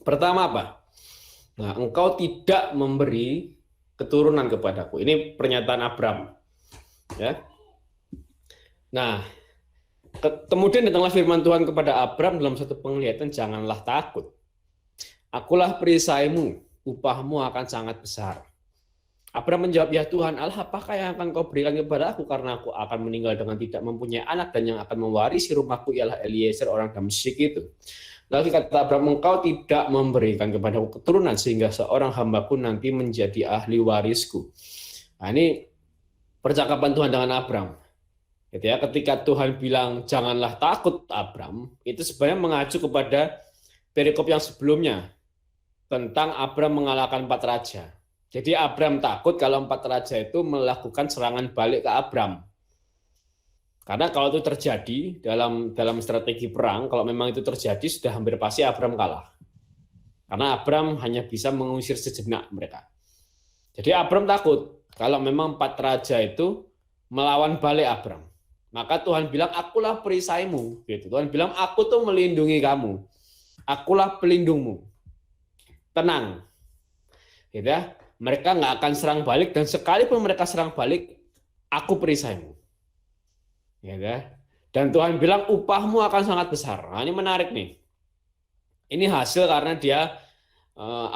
Pertama apa? Nah, engkau tidak memberi keturunan kepadaku. Ini pernyataan Abram. Ya. Nah, kemudian datanglah firman Tuhan kepada Abram dalam satu penglihatan, janganlah takut. Akulah perisaimu, upahmu akan sangat besar. Abram menjawab, ya Tuhan Allah, apakah yang akan kau berikan kepada aku, karena aku akan meninggal dengan tidak mempunyai anak, dan yang akan mewarisi rumahku ialah Eliezer orang Damsyik itu. Lalu kata Abram, engkau tidak memberikan kepadaku keturunan, sehingga seorang hambaku nanti menjadi ahli warisku. Nah, ini percakapan Tuhan dengan Abram. Gitu ya, ketika Tuhan bilang janganlah takut Abram, itu sebenarnya mengacu kepada perikop yang sebelumnya tentang Abram mengalahkan 4 raja. Jadi Abram takut kalau 4 raja itu melakukan serangan balik ke Abram. Karena kalau itu terjadi dalam strategi perang, kalau memang itu terjadi sudah hampir pasti Abram kalah. Karena Abram hanya bisa mengusir sejenak mereka. Jadi Abram takut kalau memang 4 raja itu melawan balik Abram. Maka Tuhan bilang, akulah perisaimu. Gitu. Tuhan bilang, aku tuh melindungi kamu. Akulah pelindungmu. Tenang. Gitu ya. Mereka nggak akan serang balik, dan sekalipun mereka serang balik, aku perisaimu. Ya, dan Tuhan bilang upahmu akan sangat besar. Nah, ini menarik nih. Ini hasil karena dia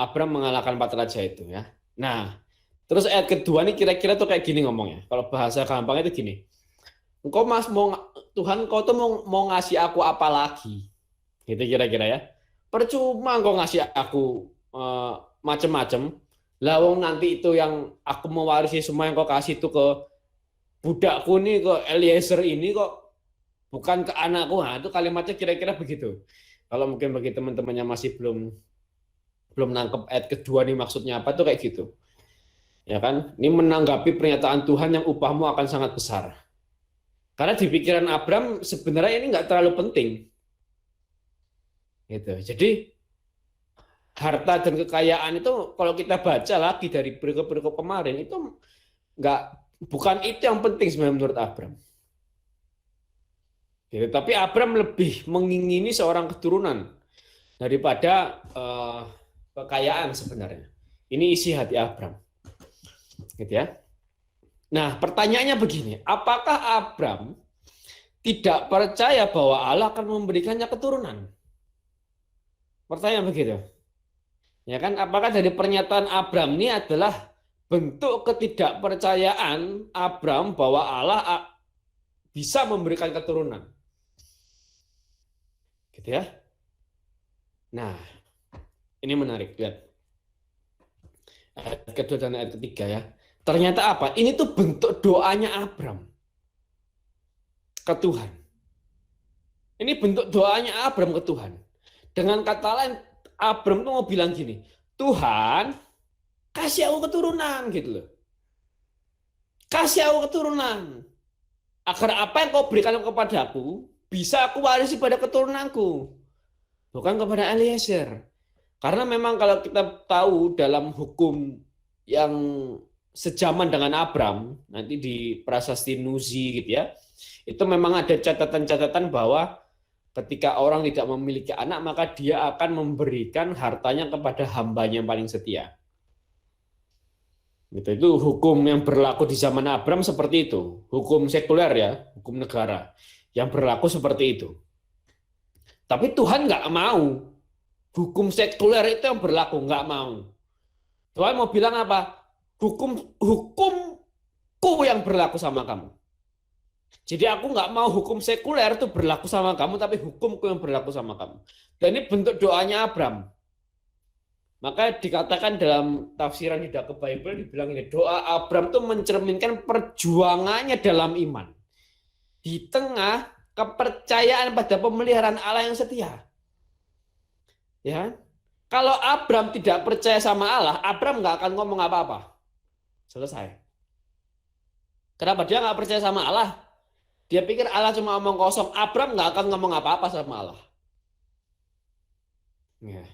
Abram mengalahkan 4 raja itu ya. Nah, terus ayat kedua nih kira-kira tuh kayak gini ngomongnya. Kalau bahasa gampangnya itu gini. Engkau Tuhan, kau tuh mau ngasih aku apa lagi? Gitu kira-kira ya. Percuma engkau ngasih aku macem-macem. Lawang nanti itu yang aku mewarisi semua yang kau kasih itu ke budakku nih, ke Eliezer ini kok bukan ke anakku. Nah, itu kalimatnya kira-kira begitu. Kalau mungkin bagi teman-temannya masih belum nangkep ayat kedua nih maksudnya apa tuh kayak gitu. Ya kan? Ini menanggapi pernyataan Tuhan yang upahmu akan sangat besar. Karena di pikiran Abram sebenarnya ini nggak terlalu penting. Gitu. Jadi harta dan kekayaan itu kalau kita baca lagi dari berikut-berikut kemarin itu bukan itu yang penting sebenarnya menurut Abram. Gitu. Tapi Abram lebih mengingini seorang keturunan daripada kekayaan sebenarnya. Ini isi hati Abram. Gitu ya. Nah, pertanyaannya begini, apakah Abram tidak percaya bahwa Allah akan memberikannya keturunan? Pertanyaan begitu. Ya kan, apakah dari pernyataan Abram ini adalah bentuk ketidakpercayaan Abram bahwa Allah bisa memberikan keturunan? Gitu ya. Nah, ini menarik, lihat. Ayat kedua dan ayat ketiga ya. Ternyata apa? Ini tuh bentuk doanya Abram ke Tuhan. Ini bentuk doanya Abram ke Tuhan. Dengan kata lain, Abram tuh mau bilang gini, Tuhan, kasih aku keturunan gitu loh. Kasih aku keturunan. Agar apa yang kau berikan kepadaku, bisa aku warisi pada keturunanku. Bukan kepada Eliezer. Karena memang kalau kita tahu dalam hukum yang sejaman dengan Abram, nanti di Prasasti Nuzi gitu ya, itu memang ada catatan-catatan bahwa ketika orang tidak memiliki anak, maka dia akan memberikan hartanya kepada hambanya yang paling setia. Itu hukum yang berlaku di zaman Abram seperti itu. Hukum sekuler ya, hukum negara yang berlaku seperti itu. Tapi Tuhan nggak mau hukum sekuler itu yang berlaku, nggak mau. Tuhan mau bilang apa? Hukumku yang berlaku sama kamu. Jadi aku nggak mau hukum sekuler itu berlaku sama kamu, tapi hukumku yang berlaku sama kamu. Dan ini bentuk doanya Abram. Maka dikatakan dalam tafsiran di Dakwah Bible dibilang ini, doa Abram itu mencerminkan perjuangannya dalam iman di tengah kepercayaan pada pemeliharaan Allah yang setia. Ya, kalau Abram tidak percaya sama Allah, Abram nggak akan ngomong apa-apa. Selesai. Kenapa dia nggak percaya sama Allah? Dia pikir Allah cuma ngomong kosong. Abram nggak akan ngomong apa-apa sama Allah. Ya.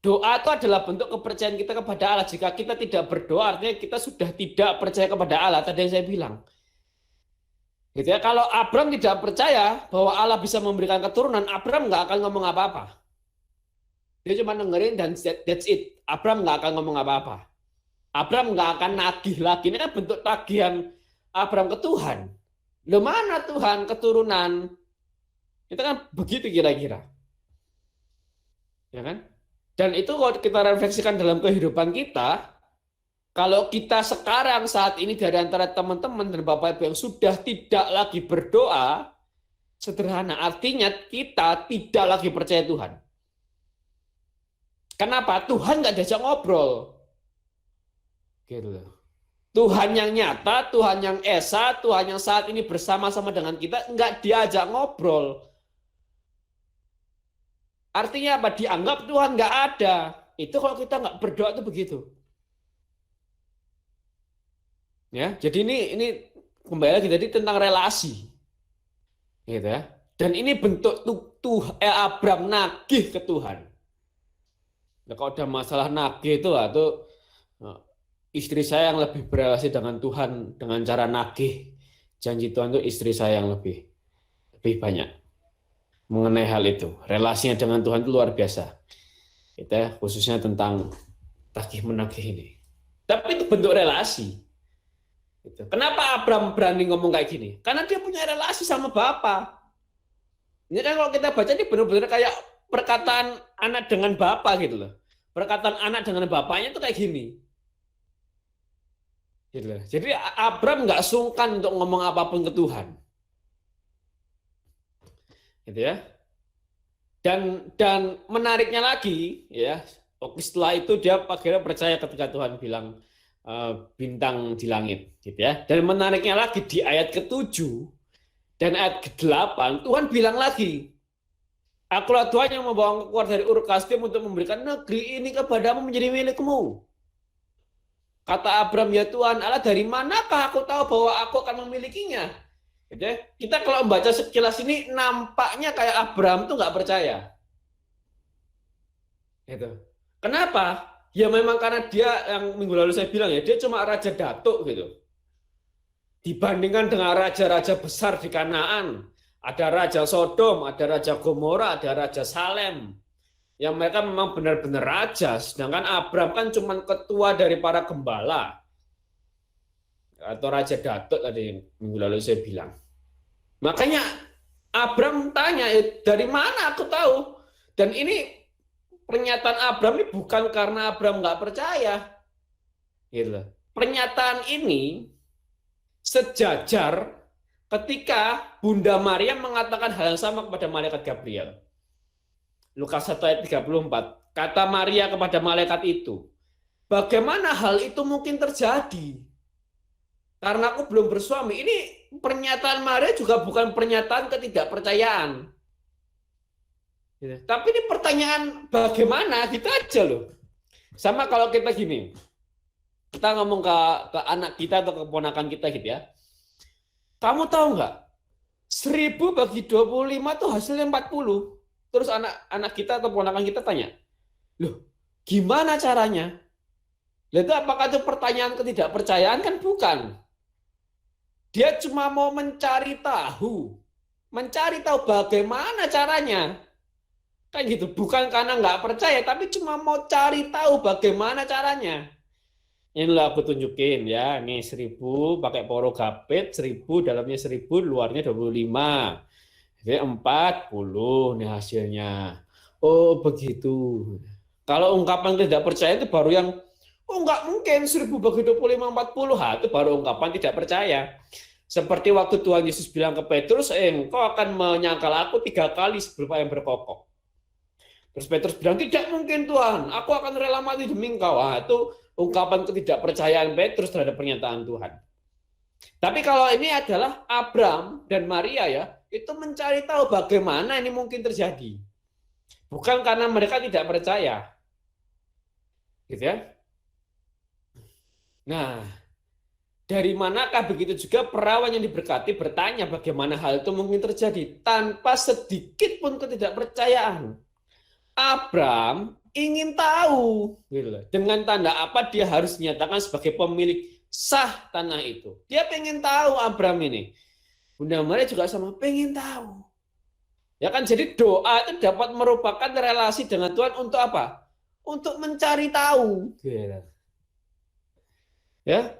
Doa itu adalah bentuk kepercayaan kita kepada Allah. Jika kita tidak berdoa, artinya kita sudah tidak percaya kepada Allah. Tadi yang saya bilang. Gitu ya. Kalau Abram tidak percaya bahwa Allah bisa memberikan keturunan, Abram nggak akan ngomong apa-apa. Dia cuma dengerin dan that's it. Abraham nggak akan ngomong apa-apa. Abraham nggak akan nagih lagi. Ini kan bentuk tagihan Abraham ke Tuhan. Loh, mana Tuhan keturunan? Itu kan begitu kira-kira. Ya kan? Dan itu kalau kita refleksikan dalam kehidupan kita, kalau kita sekarang saat ini dari antara teman-teman dan Bapak Ibu yang sudah tidak lagi berdoa, sederhana, artinya kita tidak lagi percaya Tuhan. Kenapa? Tuhan nggak diajak ngobrol. Gitu. Tuhan yang nyata, Tuhan yang esa, Tuhan yang saat ini bersama-sama dengan kita, nggak diajak ngobrol. Artinya apa? Dianggap Tuhan nggak ada. Itu kalau kita nggak berdoa itu begitu. Ya, jadi ini kembali lagi tadi tentang relasi, gitu ya. Dan ini bentuk Abraham nagih ke Tuhan. Nah, kalau ada masalah nagih itu istri saya yang lebih berrelasi dengan Tuhan dengan cara nagih janji Tuhan, itu istri saya yang lebih banyak mengenai hal itu. Relasinya dengan Tuhan itu luar biasa, gitu ya, khususnya tentang tagih menagih ini. Tapi itu bentuk relasi. Kenapa Abraham berani ngomong kayak gini? Karena dia punya relasi sama Bapa. Ini kan kalau kita baca ini benar-benar kayak perkataan anak dengan Bapa gitu loh. Perkataan anak dengan bapaknya itu kayak gini. Gitu loh. Jadi Abraham nggak sungkan untuk ngomong apapun ke Tuhan. Gitu ya. Dan menariknya lagi ya, setelah itu dia akhirnya percaya ketika Tuhan bilang bintang di langit, gitu ya. Dan menariknya lagi di ayat ke-7 dan ayat ke-8 Tuhan bilang lagi, Akulah Tuhan yang membawa keluar dari Ur Kasdim untuk memberikan negeri ini kepadamu menjadi milikmu. Kata Abraham, ya Tuhan Allah, dari manakah aku tahu bahwa aku akan memilikinya? Gitu ya. Kita kalau membaca sekilas ini nampaknya kayak Abraham tuh nggak percaya. Gitu. Kenapa? Ya memang karena dia yang minggu lalu saya bilang ya, dia cuma raja datuk gitu. Dibandingkan dengan raja-raja besar di Kanaan, ada raja Sodom, ada raja Gomora, ada raja Salem, yang mereka memang benar-benar raja. Sedangkan Abraham kan cuma ketua dari para gembala atau raja datuk tadi yang minggu lalu saya bilang. Makanya Abraham tanya, dari mana aku tahu? Dan ini pernyataan Abraham ini bukan karena Abraham nggak percaya. Gitu. Pernyataan ini sejajar ketika Bunda Maria mengatakan hal yang sama kepada malaikat Gabriel. Lukas 1 ayat 34. Kata Maria kepada malaikat itu, bagaimana hal itu mungkin terjadi? Karena aku belum bersuami. Ini pernyataan Maria juga bukan pernyataan ketidakpercayaan. Tapi ini pertanyaan bagaimana gitu aja loh. Sama kalau kita gini, kita ngomong ke anak kita atau ke keponakan kita gitu ya. Kamu tahu nggak? 1000 bagi 25 tuh hasilnya 40. Terus anak kita atau keponakan kita tanya, loh gimana caranya? Itu apakah itu pertanyaan ketidakpercayaan? Kan bukan. Dia cuma mau mencari tahu bagaimana caranya. Kan gitu, bukan karena nggak percaya, tapi cuma mau cari tahu bagaimana caranya. Inilah aku tunjukin ya, nih 1000 pakai poro gapit, 1000 dalamnya 1000, luarnya 25. Jadi 40 nih hasilnya. Oh begitu. Kalau ungkapan tidak percaya itu baru yang, oh nggak mungkin 1000 bagi 25, 40. Itu baru ungkapan tidak percaya. Seperti waktu Tuhan Yesus bilang ke Petrus, engkau akan menyangkal aku 3 kali sebelum yang berkokok. Terus Petrus bilang, tidak mungkin Tuhan, aku akan rela mati demi engkau. Itu ungkapan ketidakpercayaan Petrus terhadap pernyataan Tuhan. Tapi kalau ini adalah Abraham dan Maria ya, itu mencari tahu bagaimana ini mungkin terjadi. Bukan karena mereka tidak percaya. Gitu ya. Nah, dari manakah begitu juga perawan yang diberkati bertanya bagaimana hal itu mungkin terjadi tanpa sedikit pun ketidakpercayaan. Abraham ingin tahu, gitu loh. Dengan tanda apa dia harus dinyatakan sebagai pemilik sah tanah itu. Dia pengen tahu Abraham ini. Bunda Maria juga sama pengen tahu. Ya kan, jadi doa itu dapat merupakan relasi dengan Tuhan untuk apa? Untuk mencari tahu. Ya,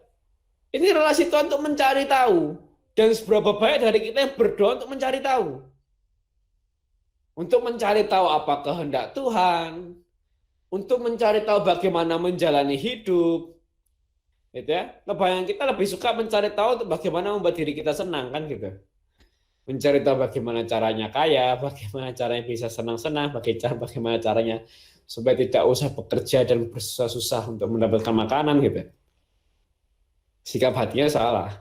ini relasi Tuhan untuk mencari tahu. Dan seberapa banyak dari kita yang berdoa untuk mencari tahu. Untuk mencari tahu apa kehendak Tuhan, untuk mencari tahu bagaimana menjalani hidup, gitu ya. Kebanyakan kita lebih suka mencari tahu untuk bagaimana membuat diri kita senang, kan gitu. Mencari tahu bagaimana caranya kaya, bagaimana caranya bisa senang-senang, bagaimana caranya supaya tidak usah bekerja dan bersusah-susah untuk mendapatkan makanan, gitu. Sikap hatinya salah.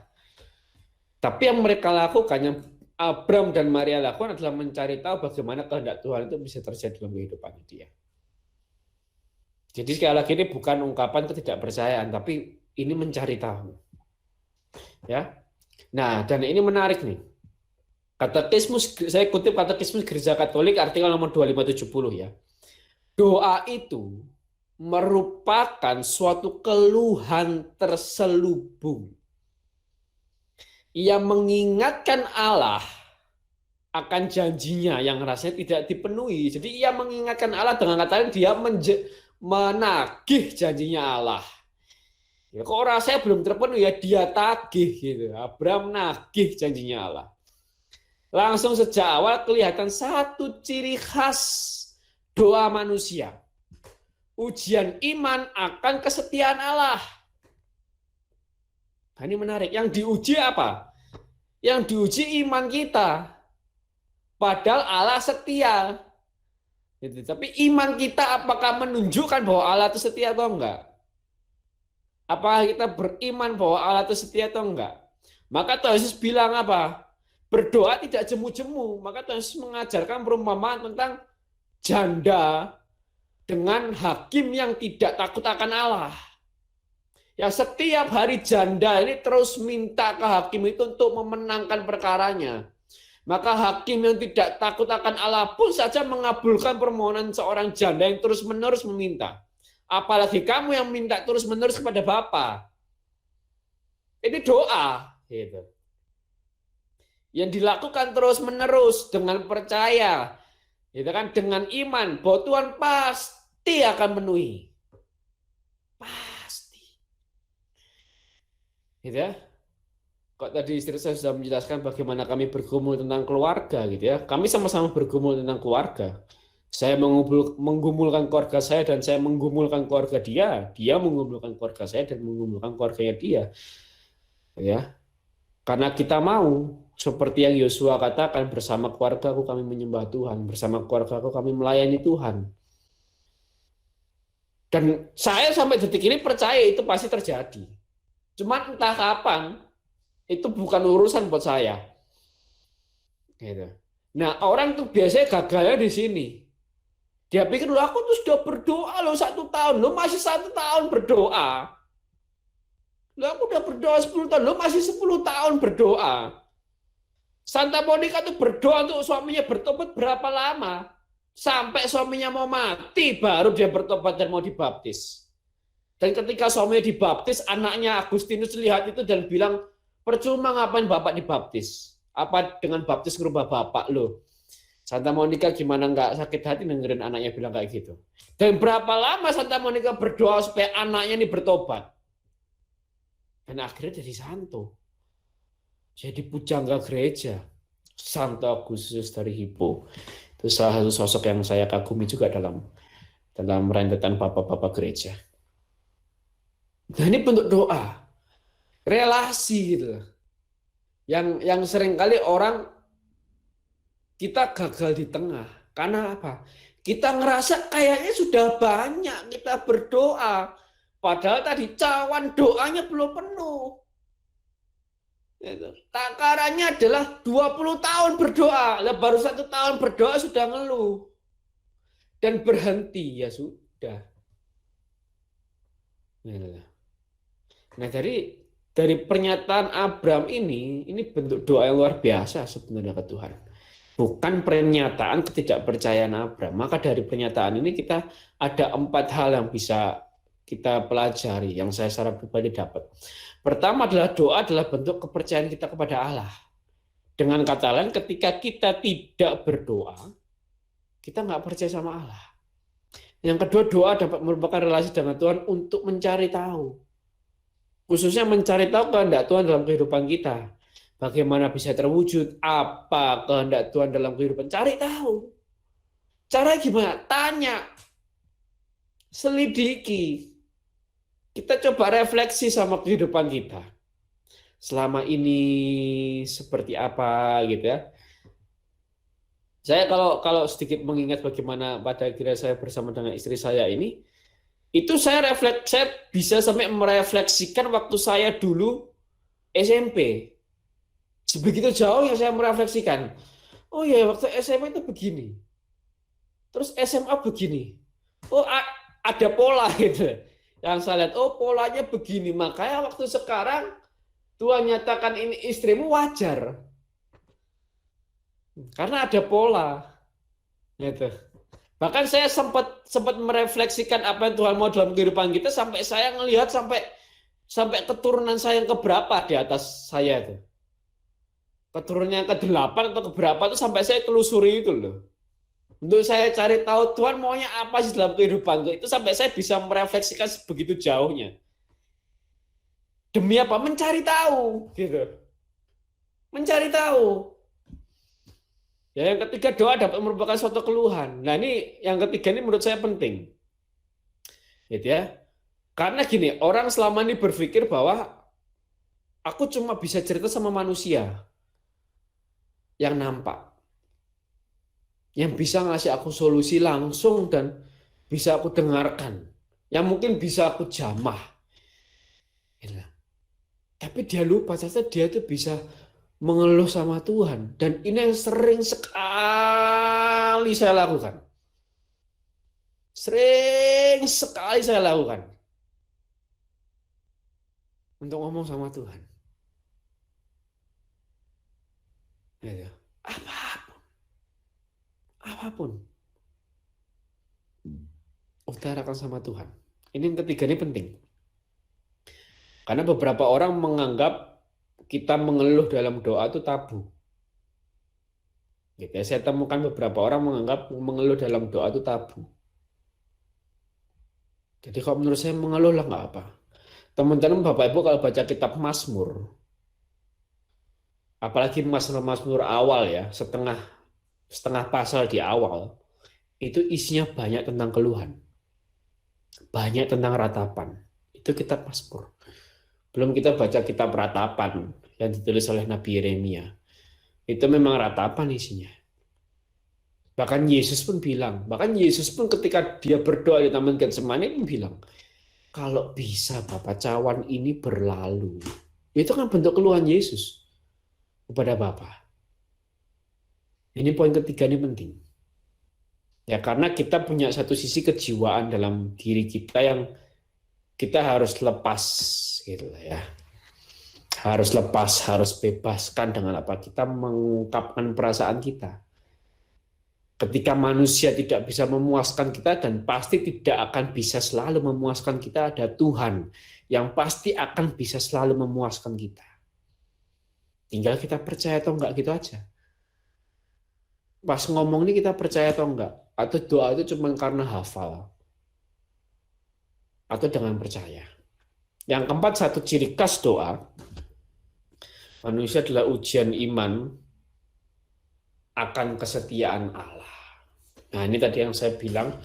Tapi yang mereka lakukan, yang Abram dan Maria lakukan adalah mencari tahu bagaimana kehendak Tuhan itu bisa terjadi dalam kehidupan dia. Jadi sekali lagi ini bukan ungkapan ketidakpercayaan, tapi ini mencari tahu. Ya. Nah, dan ini menarik nih. Katekismus, saya kutip Katekismus Gereja Katolik artikel nomor 2570 ya. Doa itu merupakan suatu keluhan terselubung yang mengingatkan Allah akan janjinya yang rasanya tidak dipenuhi. Jadi ia mengingatkan Allah dengan kata lain, dia menagih janjinya Allah. Ya, kok rasanya belum terpenuhi, ya dia tagih gitu. Abram nagih janjinya Allah. Langsung sejak awal kelihatan satu ciri khas doa manusia. Ujian iman akan kesetiaan Allah. Nah, ini menarik. Yang diuji apa? Yang diuji iman kita. Padahal Allah setia. Gitu. Tapi iman kita apakah menunjukkan bahwa Allah itu setia atau enggak? Apakah kita beriman bahwa Allah itu setia atau enggak? Maka Tuhan Yesus bilang apa? Berdoa tidak jemu-jemu. Maka Tuhan Yesus mengajarkan perumpamaan tentang janda dengan hakim yang tidak takut akan Allah. Ya, setiap hari janda ini terus minta ke hakim itu untuk memenangkan perkaranya. Maka hakim yang tidak takut akan Allah pun saja mengabulkan permohonan seorang janda yang terus-menerus meminta. Apalagi kamu yang minta terus-menerus kepada Bapa. Ini doa. Gitu. Yang dilakukan terus-menerus dengan percaya. Gitu kan, dengan iman bahwa Tuhan pasti akan penuhi. Pasti. Gitu ya. Kok tadi istri saya sudah menjelaskan bagaimana kami bergumul tentang keluarga gitu ya. Kami sama-sama bergumul tentang keluarga. Saya menggumulkan keluarga saya dan saya menggumulkan keluarga dia. Dia menggumulkan keluarga saya dan menggumulkan keluarganya dia. Ya. Karena kita mau seperti yang Yosua katakan, bersama keluargaku kami menyembah Tuhan, bersama keluargaku kami melayani Tuhan. Dan saya sampai detik ini percaya itu pasti terjadi. Cuma entah kapan, itu bukan urusan buat saya. Gitu. Nah, orang tuh biasanya gagalnya di sini. Dia pikir, loh aku tuh sudah berdoa loh 1 tahun, lo masih 1 tahun berdoa. Loh aku udah berdoa 10 tahun, lo masih 10 tahun berdoa. Santa Monica tuh berdoa untuk suaminya bertobat berapa lama? Sampai suaminya mau mati, baru dia bertobat dan mau dibaptis. Dan ketika suaminya dibaptis, anaknya Agustinus lihat itu dan bilang, percuma ngapain Bapak dibaptis? Apa dengan baptis merubah Bapak lo? Santa Monica gimana nggak sakit hati dengerin anaknya bilang kayak gitu. Dan berapa lama Santa Monica berdoa supaya anaknya ini bertobat? Dan akhirnya jadi santo. Jadi pujangga gereja. Santo Agustinus dari Hippo. Itu salah satu sosok yang saya kagumi juga dalam rentetan bapak-bapak gereja. Nah, ini bentuk doa. Relasi gitu. Yang seringkali orang kita gagal di tengah. Karena apa? Kita ngerasa kayaknya sudah banyak kita berdoa. Padahal tadi cawan doanya belum penuh. Takarannya adalah 20 tahun berdoa. Baru 1 tahun berdoa sudah ngeluh. Dan berhenti, ya sudah. Nah, dari pernyataan Abram ini bentuk doa yang luar biasa sebenarnya ke Tuhan. Bukan pernyataan ketidakpercayaan Abram. Maka dari pernyataan ini kita ada 4 hal yang bisa kita pelajari, yang saya secara pribadi dapat. Pertama adalah doa adalah bentuk kepercayaan kita kepada Allah. Dengan kata lain, ketika kita tidak berdoa, kita nggak percaya sama Allah. Yang kedua, doa dapat merupakan relasi dengan Tuhan untuk mencari tahu. Khususnya mencari tahu kehendak Tuhan dalam kehidupan kita. Bagaimana bisa terwujud, apa kehendak Tuhan dalam kehidupan. Cari tahu. Cara gimana? Tanya. Selidiki. Kita coba refleksi sama kehidupan kita. Selama ini seperti apa gitu ya. Saya kalau sedikit mengingat bagaimana pada akhirnya saya bersama dengan istri saya ini, itu saya bisa sampai merefleksikan waktu saya dulu SMP. Sebegitu jauh yang saya merefleksikan. Oh ya, waktu SMP itu begini. Terus SMA begini. Oh, ada pola gitu. Yang saya lihat, oh polanya begini. Makanya waktu sekarang Tuhan nyatakan ini istrimu wajar. Karena ada pola. Gitu. Bahkan saya sempat merefleksikan apa yang Tuhan mau dalam kehidupan kita sampai saya ngelihat sampai keturunan saya yang keberapa di atas saya itu. Keturunannya ke-8 atau keberapa itu sampai saya telusuri itu loh. Untuk saya cari tahu Tuhan maunya apa sih dalam kehidupan itu sampai saya bisa merefleksikan sebegitu jauhnya. Demi apa? Mencari tahu, gitu. Mencari tahu. Ya, yang ketiga, doa dapat merupakan suatu keluhan. Nah, ini yang ketiga ini menurut saya penting. Gitu ya. Karena gini, orang selama ini berpikir bahwa aku cuma bisa cerita sama manusia yang nampak. Yang bisa ngasih aku solusi langsung dan bisa aku dengarkan. Yang mungkin bisa aku jamah. Gitu. Tapi dia lupa, ternyata dia itu bisa mengeluh sama Tuhan. Dan ini yang sering sekali saya lakukan. Sering sekali saya lakukan. Untuk ngomong sama Tuhan. Ya, apapun. Utarakan sama Tuhan. Ini yang ketiga ini penting. Karena beberapa orang menganggap kita mengeluh dalam doa itu tabu. Gitu ya, saya temukan beberapa orang menganggap mengeluh dalam doa itu tabu. Jadi kalau menurut saya mengeluh lah nggak apa. Teman-teman Bapak Ibu kalau baca kitab Mazmur, apalagi Mazmur awal ya, setengah pasal di awal, itu isinya banyak tentang keluhan. Banyak tentang ratapan. Itu kitab Mazmur. Belum kita baca kitab ratapan yang ditulis oleh Nabi Yeremia. Itu memang ratapan isinya. Bahkan Yesus pun ketika dia berdoa di Taman Getsemani pun bilang, kalau bisa Bapa cawan ini berlalu. Itu kan bentuk keluhan Yesus kepada Bapa. Ini poin ketiga ini penting. Ya karena kita punya satu sisi kejiwaan dalam diri kita yang kita harus lepas gitu ya. Harus lepas, harus bebaskan dengan apa? Kita mengungkapkan perasaan kita. Ketika manusia tidak bisa memuaskan kita dan pasti tidak akan bisa selalu memuaskan kita, ada Tuhan yang pasti akan bisa selalu memuaskan kita. Tinggal kita percaya atau enggak gitu aja. Pas ngomong ini kita percaya atau enggak? Atau doa itu cuma karena hafal? Atau dengan percaya? Yang keempat, satu ciri khas doa, manusia adalah ujian iman akan kesetiaan Allah. Nah ini tadi yang saya bilang,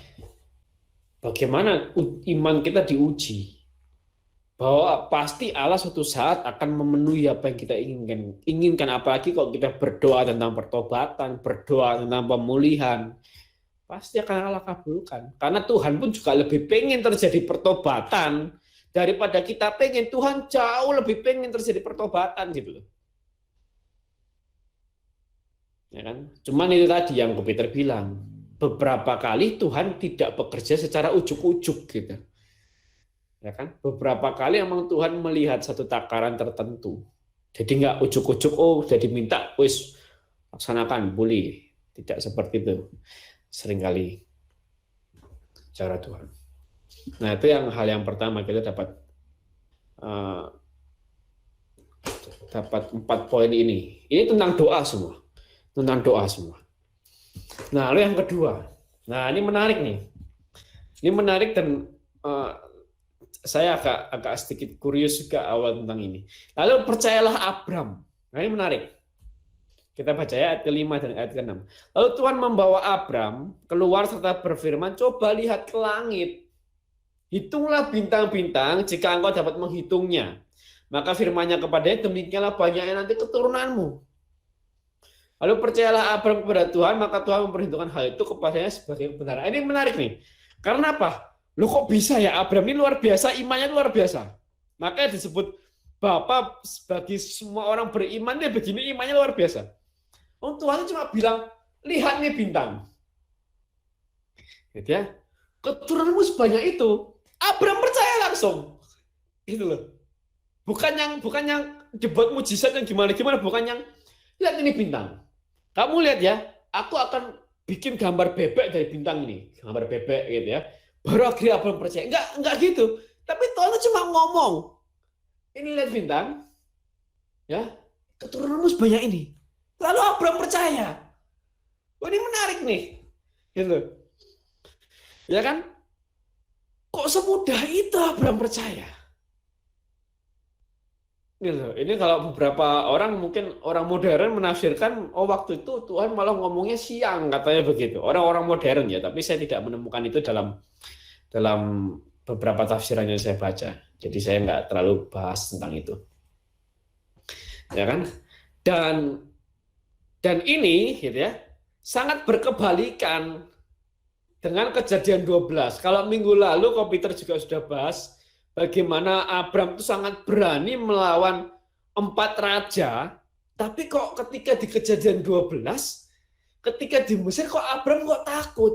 bagaimana iman kita diuji. Bahwa pasti Allah suatu saat akan memenuhi apa yang kita inginkan. Apalagi kalau kita berdoa tentang pertobatan, berdoa tentang pemulihan, pasti akan Allah kabulkan. Karena Tuhan pun juga lebih pengen terjadi pertobatan daripada kita pengen. Tuhan jauh lebih pengen terjadi pertobatan gitu loh. Ya kan? Cuman itu tadi yang Peter bilang, beberapa kali Tuhan tidak bekerja secara ujuk-ujuk gitu. Ya kan? Beberapa kali memang Tuhan melihat satu takaran tertentu. Jadi nggak ujuk-ujuk, oh udah diminta, wis laksanakan, boleh. Tidak seperti itu. Seringkali cara Tuhan. Nah itu hal yang pertama kita dapat dapat 4 poin ini. Ini tentang doa semua. Tentang doa semua. Nah, lalu yang kedua. Nah, ini menarik nih. Ini menarik dan saya agak sedikit kurius juga awal tentang ini. Lalu percayalah Abram. Nah, ini menarik. Kita baca ya ayat ke-5 dan ayat ke-6. Lalu Tuhan membawa Abram keluar serta berfirman, coba lihat ke langit. Hitunglah bintang-bintang jika engkau dapat menghitungnya. Maka firman-Nya kepadanya, demikianlah banyaknya nanti keturunanmu. Lalu percayalah Abram kepada Tuhan, maka Tuhan memperhitungkan hal itu kepadanya sebagai kebenaran. Ini menarik nih. Karena apa? Loh kok bisa ya Abram ini luar biasa, imannya luar biasa. Makanya disebut Bapa bagi semua orang beriman, dia begini imannya luar biasa. Tuhan cuma bilang, lihat nih bintang. Gitu ya. Keturunanmu sebanyak itu. Abram percaya langsung. Gitu loh. Bukan yang dibuat mujizat yang gimana-gimana, bukan yang lihat ini bintang. Kamu lihat ya, aku akan bikin gambar bebek dari bintang ini. Gambar bebek gitu ya. Baru akhirnya Abram percaya. Enggak gitu. Tapi Tuhan cuma ngomong. Ini lihat bintang. Ya. Keturunanmu sebanyak ini. Lalu Abram percaya. Oh, ini menarik nih. Gitu. Ya kan? Kok semudah itu Abram percaya? Gitu. Ini kalau beberapa orang, mungkin orang modern menafsirkan, oh waktu itu Tuhan malah ngomongnya siang, katanya begitu. Orang-orang modern ya, tapi saya tidak menemukan itu dalam beberapa tafsiran yang saya baca. Jadi saya nggak terlalu bahas tentang itu. Ya kan? Dan ini gitu ya, sangat berkebalikan dengan Kejadian 12. Kalau minggu lalu Komputer juga sudah bahas bagaimana Abram itu sangat berani melawan 4 raja, tapi kok ketika di Kejadian 12, ketika di Mesir kok Abram kok takut.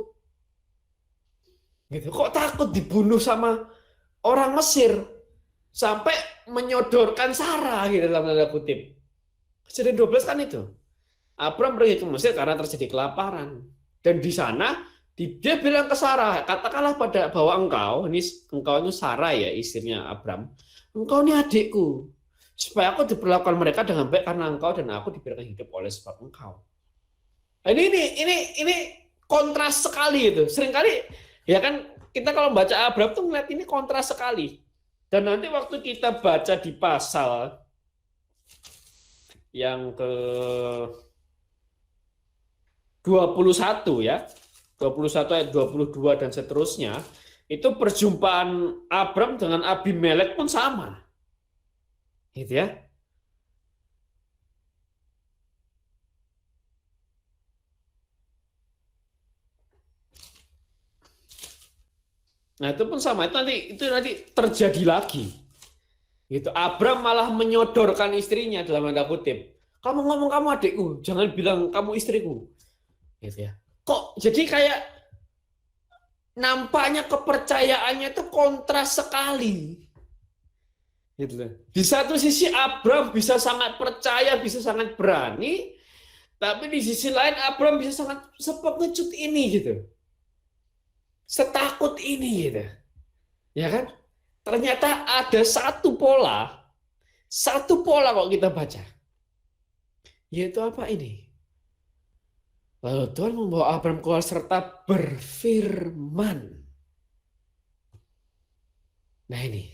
Gitu. Kok takut dibunuh sama orang Mesir sampai menyodorkan Sarah gitu dalam tanda kutip. Kejadian 12 kan itu. Abram pergi ke Mesir karena terjadi kelaparan. Dan di sana dia bilang ke Sarah, katakanlah bahwa engkau ini Sarah ya, istrinya Abram, engkau ini adikku, supaya aku diperlakukan mereka dengan baik karena engkau dan aku diberikan hidup oleh sebab engkau. Ini kontras sekali itu. Seringkali ya kan kita kalau baca Abram tuh ngeliat ini kontras sekali. Dan nanti waktu kita baca di pasal yang ke 21 ya, 21 ayat 22 dan seterusnya, itu perjumpaan Abram dengan Abimelek pun sama. Gitu ya. Nah, itu pun sama. Itu nanti terjadi lagi. Gitu. Abram malah menyodorkan istrinya dalam tanda kutip. Kamu ngomong kamu adikku, jangan bilang kamu istriku. Gitu ya. Kok jadi kayak nampaknya kepercayaannya itu kontras sekali. Gitu. Di satu sisi Abram bisa sangat percaya, bisa sangat berani, tapi di sisi lain Abram bisa sangat sepengecut ini gitu. Setakut ini gitu. Ya kan? Ternyata ada satu pola kok kita baca. Yaitu apa ini? Lalu Tuhan membawa Abram keluar serta berfirman. Nah ini.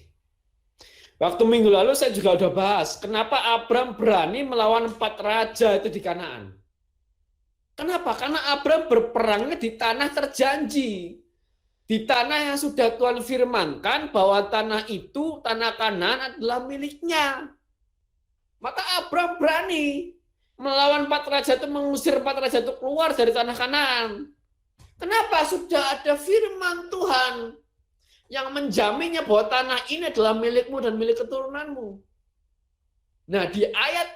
Waktu minggu lalu saya juga udah bahas, kenapa Abram berani melawan 4 raja itu di Kanaan. Kenapa? Karena Abram berperangnya di tanah terjanji. Di tanah yang sudah Tuhan firmankan bahwa tanah itu, tanah Kanaan adalah miliknya. Maka Abram berani melawan 4 raja itu, mengusir 4 raja itu keluar dari tanah Kanaan. Kenapa? Sudah ada firman Tuhan yang menjaminnya bahwa tanah ini adalah milikmu dan milik keturunanmu. Nah, di ayat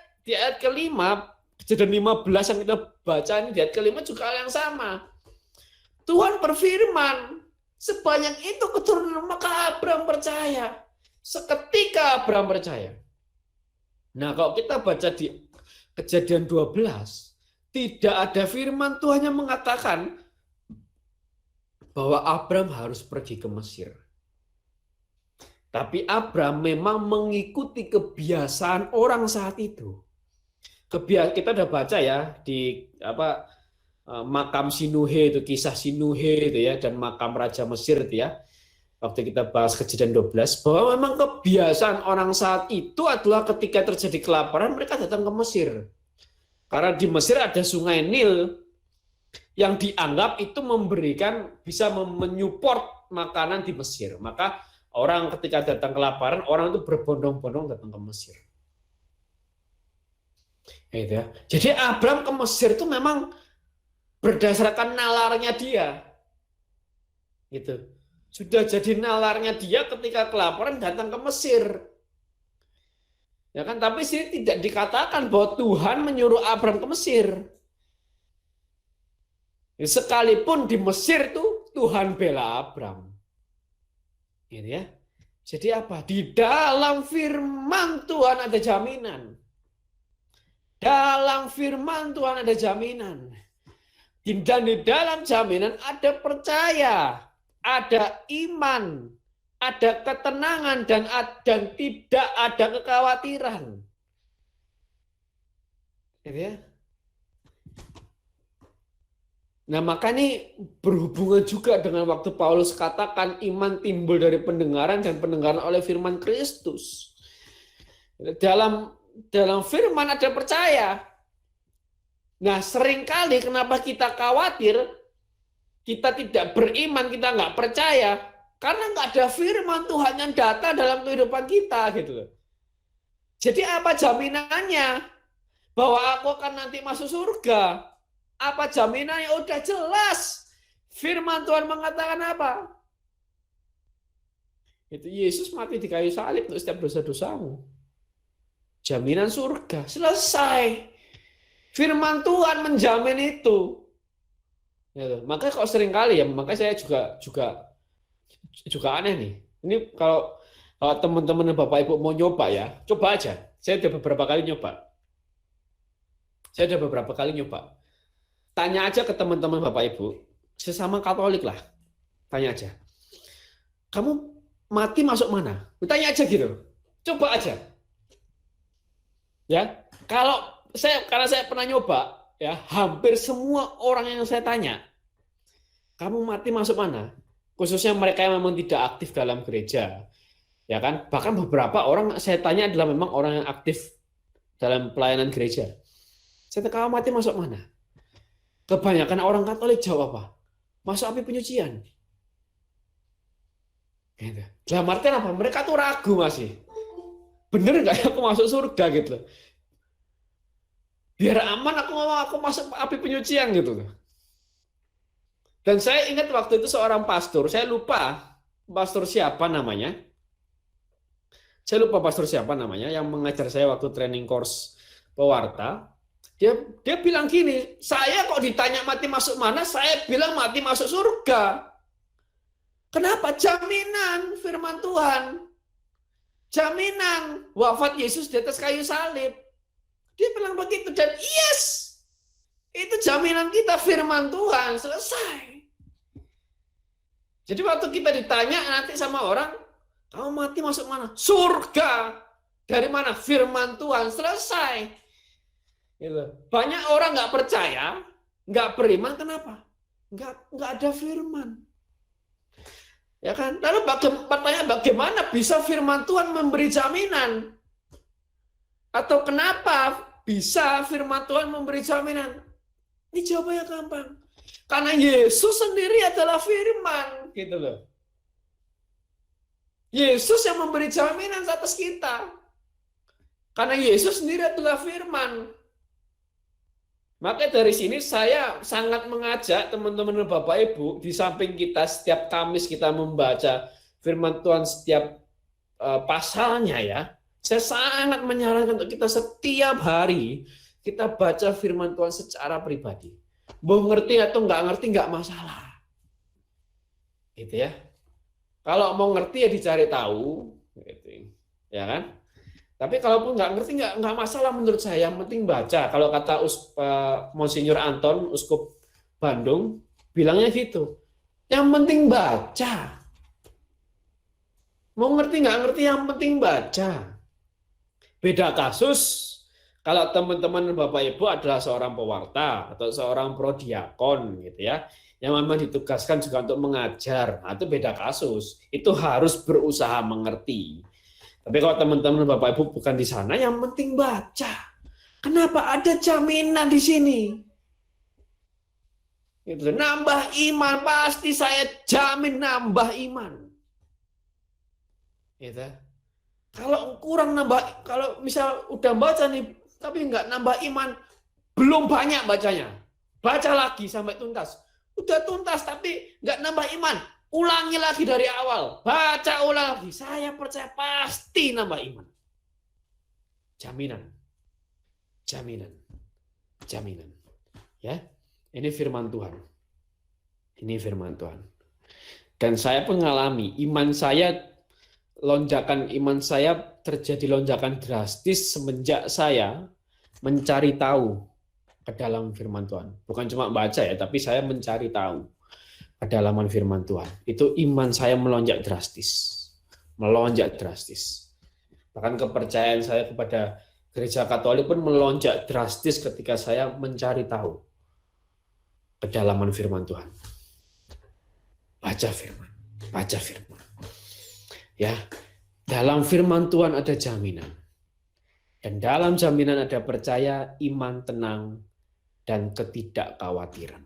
kelima, Kejadian 15 yang kita baca ini, di ayat kelima juga hal yang sama. Tuhan berfirman, sebanyak itu keturunan, maka Abram percaya. Seketika Abram percaya. Nah, kalau kita baca di Kejadian 12, tidak ada firman Tuhan yang mengatakan bahwa Abram harus pergi ke Mesir. Tapi Abram memang mengikuti kebiasaan orang saat itu. Kita udah baca ya di makam Sinuhe itu, kisah Sinuhe itu ya, dan makam Raja Mesir itu ya. Waktu kita bahas Kejadian 12, bahwa memang kebiasaan orang saat itu adalah ketika terjadi kelaparan mereka datang ke Mesir. Karena di Mesir ada sungai Nil yang dianggap itu bisa menyupport makanan di Mesir. Maka orang ketika datang kelaparan, orang itu berbondong-bondong datang ke Mesir. Gitu ya. Jadi Abram ke Mesir itu memang berdasarkan nalarnya dia. Gitu. Sudah jadi nalarnya dia ketika kelaparan datang ke Mesir. Ya kan, tapi sini tidak dikatakan bahwa Tuhan menyuruh Abram ke Mesir. Sekalipun di Mesir tuh Tuhan bela Abram. Gitu ya. Jadi apa? Di dalam firman Tuhan ada jaminan. Dalam firman Tuhan ada jaminan. Dan di dalam jaminan ada percaya, ada iman, ada ketenangan, dan tidak ada kekhawatiran. Gitu ya. Nah, maka ini berhubungan juga dengan waktu Paulus katakan iman timbul dari pendengaran dan pendengaran oleh firman Kristus. Dalam firman ada percaya. Nah, seringkali kenapa kita khawatir, kita tidak beriman, kita nggak percaya, karena nggak ada firman Tuhan yang datang dalam kehidupan kita, gitu loh. Jadi apa jaminannya bahwa aku akan nanti masuk surga? Apa jaminannya? Udah jelas. Firman Tuhan mengatakan apa? Itu Yesus mati di kayu salib untuk setiap dosa-dosamu. Jaminan surga. Selesai. Firman Tuhan menjamin itu. Ya, makanya kok sering kali ya, makanya saya juga aneh nih. Ini kalau teman-teman dan Bapak Ibu mau nyoba ya, coba aja. Saya udah beberapa kali nyoba. Tanya aja ke teman-teman Bapak Ibu, sesama Katolik lah. Tanya aja. Kamu mati masuk mana? Tanya aja gitu. Coba aja. Ya, karena saya pernah nyoba, ya, hampir semua orang yang saya tanya, kamu mati masuk mana? Khususnya mereka yang memang tidak aktif dalam gereja. Ya kan? Bahkan beberapa orang saya tanya adalah memang orang yang aktif dalam pelayanan gereja. Saya tanya, kamu mati masuk mana? Kebanyakan orang Katolik jawab apa? Masuk api penyucian. Gitu. Dalam artian apa? Mereka tuh ragu masih. Bener nggak ya aku masuk surga gitu? Biar aman aku masuk api penyucian gitu. Dan saya ingat waktu itu seorang pastor, saya lupa pastor siapa namanya. Yang mengajar saya waktu training course pewarta. Dia bilang gini, saya kok ditanya mati masuk mana, saya bilang mati masuk surga. Kenapa? Jaminan firman Tuhan. Jaminan wafat Yesus di atas kayu salib. Dia bilang begitu, dan yes, itu jaminan kita firman Tuhan, selesai. Jadi waktu kita ditanya nanti sama orang, kamu mati masuk mana? Surga. Dari mana? Firman Tuhan, selesai. Banyak orang nggak percaya, nggak beriman, kenapa? Nggak ada firman. Ya kan? Lalu pertanyaan bagaimana bisa firman Tuhan memberi jaminan? Atau kenapa bisa firman Tuhan memberi jaminan? Ini jawabannya gampang. Karena Yesus sendiri adalah firman, gitu loh. Yesus yang memberi jaminan atas kita. Karena Yesus sendiri adalah firman. Maka dari sini saya sangat mengajak teman-teman dan Bapak Ibu, di samping kita setiap Kamis kita membaca firman Tuhan setiap pasalnya ya, saya sangat menyarankan untuk kita setiap hari kita baca firman Tuhan secara pribadi. Mau ngerti atau nggak masalah. Gitu ya. Kalau mau ngerti ya dicari tahu, gitu. Ya kan? Tapi kalaupun nggak ngerti nggak masalah menurut saya, yang penting baca. Kalau kata Monsinyur Anton, Uskup Bandung, bilangnya gitu. Yang penting baca. Mau ngerti nggak ngerti, yang penting baca. Beda kasus kalau teman-teman Bapak Ibu adalah seorang pewarta atau seorang prodiakon gitu ya, yang memang ditugaskan juga untuk mengajar. Nah, itu beda kasus. Itu harus berusaha mengerti. Tapi kalau teman-teman Bapak Ibu bukan di sana, yang penting baca. Kenapa ada jaminan di sini? Gitu. Nambah iman, pasti saya jamin nambah iman. Gitu. Kalau kurang nambah, kalau misal udah baca nih, tapi nggak nambah iman, belum banyak bacanya. Baca lagi sampai tuntas. Udah tuntas tapi nggak nambah iman, ulangi lagi dari awal. Baca ulang lagi. Saya percaya pasti nambah iman. Jaminan. Jaminan. Jaminan. Ya, ini firman Tuhan. Ini firman Tuhan. Dan saya mengalami, lonjakan iman saya terjadi lonjakan drastis semenjak saya mencari tahu ke dalam firman Tuhan. Bukan cuma baca ya, tapi saya mencari tahu kedalaman firman Tuhan. Itu iman saya melonjak drastis. Melonjak drastis. Bahkan kepercayaan saya kepada Gereja Katolik pun melonjak drastis ketika saya mencari tahu kedalaman firman Tuhan. Baca firman, baca firman. Ya, dalam firman Tuhan ada jaminan. Dan dalam jaminan ada percaya, iman, tenang, dan ketidakkhawatiran.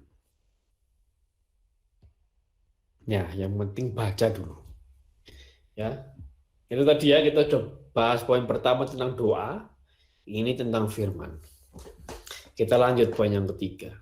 Ya, yang penting baca dulu. Ya, itu tadi ya, kita sudah bahas poin pertama tentang doa, ini tentang firman. Kita lanjut poin yang ketiga.